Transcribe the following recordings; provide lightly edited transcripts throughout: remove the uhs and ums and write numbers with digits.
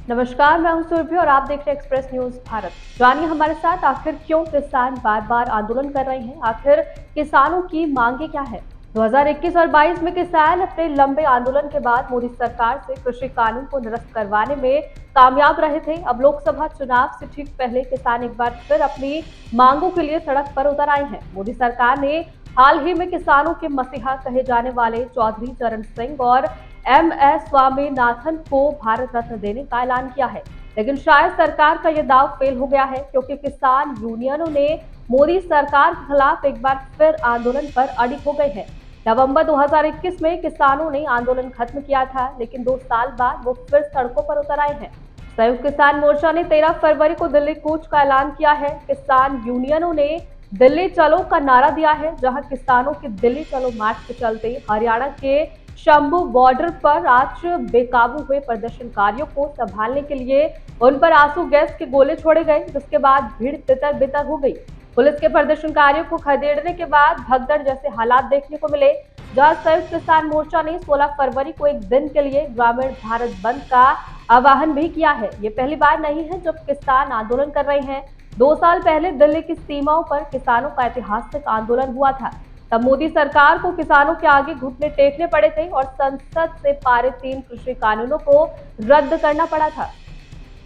नमस्कार, मैं हूं सुरभि और आप देख रहे हैं एक्सप्रेस न्यूज भारत। जानिए हमारे साथ आखिर क्यों किसान बार बार आंदोलन कर रहे हैं, आखिर किसानों की मांगे क्या है। 2021 और 22 में किसान अपने लंबे आंदोलन के बाद मोदी सरकार से कृषि कानून को निरस्त करवाने में कामयाब रहे थे। अब लोकसभा चुनाव से ठीक पहले किसान एक बार फिर अपनी मांगों के लिए सड़क पर उतर आए हैं। मोदी सरकार ने हाल ही में किसानों के मसीहा कहे जाने वाले चौधरी चरण सिंह और MS स्वामीनाथन को भारत रत्न देने का ऐलान किया है, लेकिन शायद सरकार का यह दाव फेल हो गया है, क्योंकि किसान यूनियनों ने मोदी सरकार के खिलाफ एक बार फिर आंदोलन पर अड़ी हो गए हैं। नवंबर 2021 में किसानों ने आंदोलन खत्म किया था, लेकिन 2 साल बाद वो फिर सड़कों पर उतर आए हैं। संयुक्त किसान मोर्चा ने 13 फरवरी को दिल्ली कूच का ऐलान किया है। किसान यूनियनों ने दिल्ली चलो का नारा दिया है, जहां किसानों के दिल्ली चलो मार्च के चलते हरियाणा के शंभू बॉर्डर पर आज बेकाबू हुए प्रदर्शनकारियों को संभालने के लिए उन पर आंसू गैस के गोले छोड़े गए, जिसके बाद भीड़ तितर बितर हो गई। पुलिस के प्रदर्शनकारियों को खदेड़ने के बाद भगदड़ जैसे हालात देखने को मिले, जहां संयुक्त किसान मोर्चा ने 16 फरवरी को एक दिन के लिए ग्रामीण भारत बंद का आह्वान भी किया है। ये पहली बार नहीं है जब किसान आंदोलन कर रहे हैं। 2 साल पहले दिल्ली की सीमाओं पर किसानों का ऐतिहासिक आंदोलन हुआ था। तब मोदी सरकार को किसानों के आगे घुटने टेकने पड़े थे और संसद से पारित 3 कृषि कानूनों को रद्द करना पड़ा था।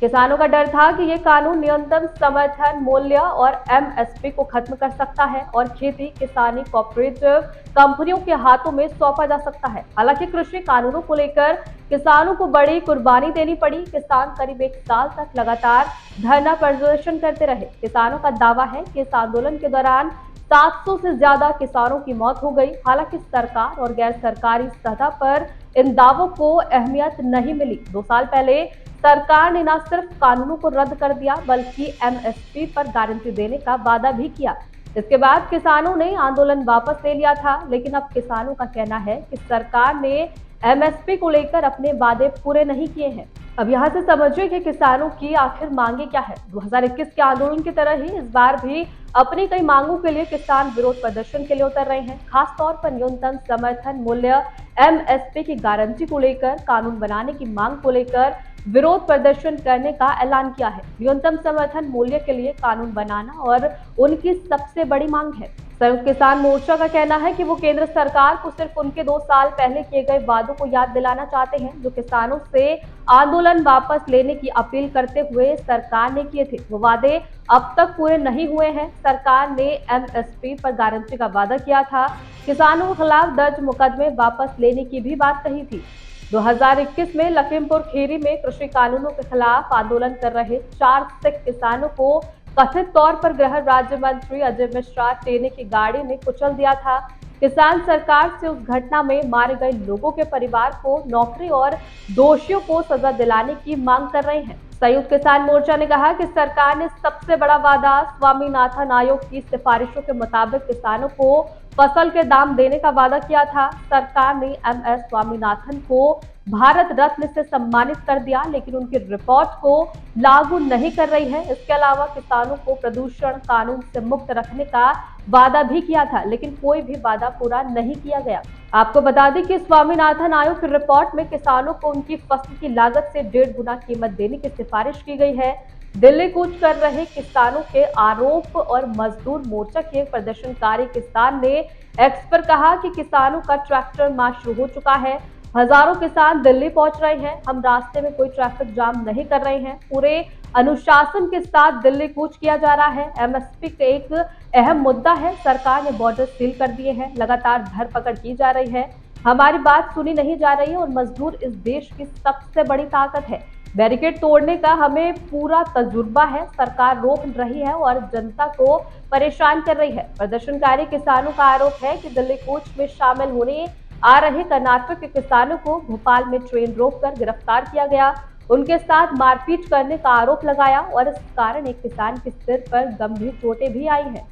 किसानों का डर था कि ये कानून न्यूनतम समर्थन मूल्य और MSP को खत्म कर सकता है और खेती किसानी कोऑपरेटिव कंपनियों के हाथों में सौंपा जा सकता है। हालांकि कृषि कानूनों को लेकर किसानों को बड़ी कुर्बानी देनी पड़ी। किसान करीब 1 साल तक लगातार धरना प्रदर्शन करते रहे। किसानों का दावा है कि इस आंदोलन के दौरान 700 से ज्यादा किसानों की मौत हो गई। हालांकि सरकार और गैर सरकारी सतह पर इन दावों को अहमियत नहीं मिली। 2 साल पहले सरकार ने न सिर्फ कानूनों को रद्द कर दिया, बल्कि MSP पर गारंटी देने का वादा भी किया। इसके बाद किसानों ने आंदोलन वापस ले लिया था, लेकिन अब किसानों का कहना है कि सरकार ने MSP को लेकर अपने वादे पूरे नहीं किए हैं। अब यहाँ से समझिए कि किसानों की आखिर मांगे क्या है। 2021 के आंदोलन की तरह ही इस बार भी अपनी कई मांगों के लिए किसान विरोध प्रदर्शन के लिए उतर रहे हैं। खासतौर पर न्यूनतम समर्थन मूल्य MSP की गारंटी को लेकर, कानून बनाने की मांग को लेकर विरोध प्रदर्शन करने का ऐलान किया है। न्यूनतम समर्थन मूल्य के लिए कानून बनाना और उनकी सबसे बड़ी मांग है। संयुक्त किसान मोर्चा का कहना है कि वो केंद्र सरकार को सिर्फ उनके 2 साल पहले किए गए वादों को याद दिलाना चाहते हैं, जो किसानों से आंदोलन वापस लेने की अपील करते हुए सरकार ने किए थे। वो वादे अब तक पूरे नहीं हुए हैं। सरकार ने MSP पर गारंटी का वादा किया था। किसानों के खिलाफ दर्ज मुकदमे वापस लेने की भी बात कही थी। 2021 में लखीमपुर खीरी में कृषि कानूनों के खिलाफ आंदोलन कर रहे 4 सिख किसानों को कथित तौर पर गृह राज्य मंत्री अजय मिश्रा टेने की गाड़ी में कुचल दिया था। किसान सरकार से उस घटना में मारे गए लोगों के परिवार को नौकरी और दोषियों को सजा दिलाने की मांग कर रहे हैं। संयुक्त किसान मोर्चा ने कहा कि सरकार ने सबसे बड़ा वादा स्वामीनाथन आयोग की सिफारिशों के मुताबिक किसानों को फसल के दाम देने का वादा किया था। सरकार ने MS स्वामीनाथन को भारत रत्न से सम्मानित कर दिया, लेकिन उनकी रिपोर्ट को लागू नहीं कर रही है। इसके अलावा किसानों को प्रदूषण कानून से मुक्त रखने का वादा भी किया था, लेकिन कोई भी वादा पूरा नहीं किया गया। आपको बता दें कि स्वामीनाथन आयोग की रिपोर्ट में किसानों को उनकी फसल की लागत से 1.5 गुना कीमत देने की सिफारिश की गई है। दिल्ली कूच कर रहे किसानों के आरोप और मजदूर मोर्चा के एक प्रदर्शनकारी किसान ने एक्स पर कहा कि किसानों का ट्रैक्टर मार्च शुरू हो चुका है। हजारों किसान दिल्ली पहुंच रहे हैं। हम रास्ते में कोई ट्रैफिक जाम नहीं कर रहे हैं। पूरे अनुशासन के साथ दिल्ली कूच किया जा रहा है। MSP का एक अहम मुद्दा है। सरकार ने बॉर्डर सील कर दिए हैं। लगातार धरपकड़ की जा रही है। हमारी बात सुनी नहीं जा रही है और मजदूर इस देश की सबसे बड़ी ताकत है। बैरिकेड तोड़ने का हमें पूरा तजुर्बा है। सरकार रोक रही है और जनता को परेशान कर रही है। प्रदर्शनकारी किसानों का आरोप है कि दिल्ली कूच में शामिल होने आ रहे कर्नाटक के किसानों को भोपाल में ट्रेन रोककर गिरफ्तार किया गया, उनके साथ मारपीट करने का आरोप लगाया और इस कारण एक किसान के सिर पर गंभीर चोटें भी आई हैं।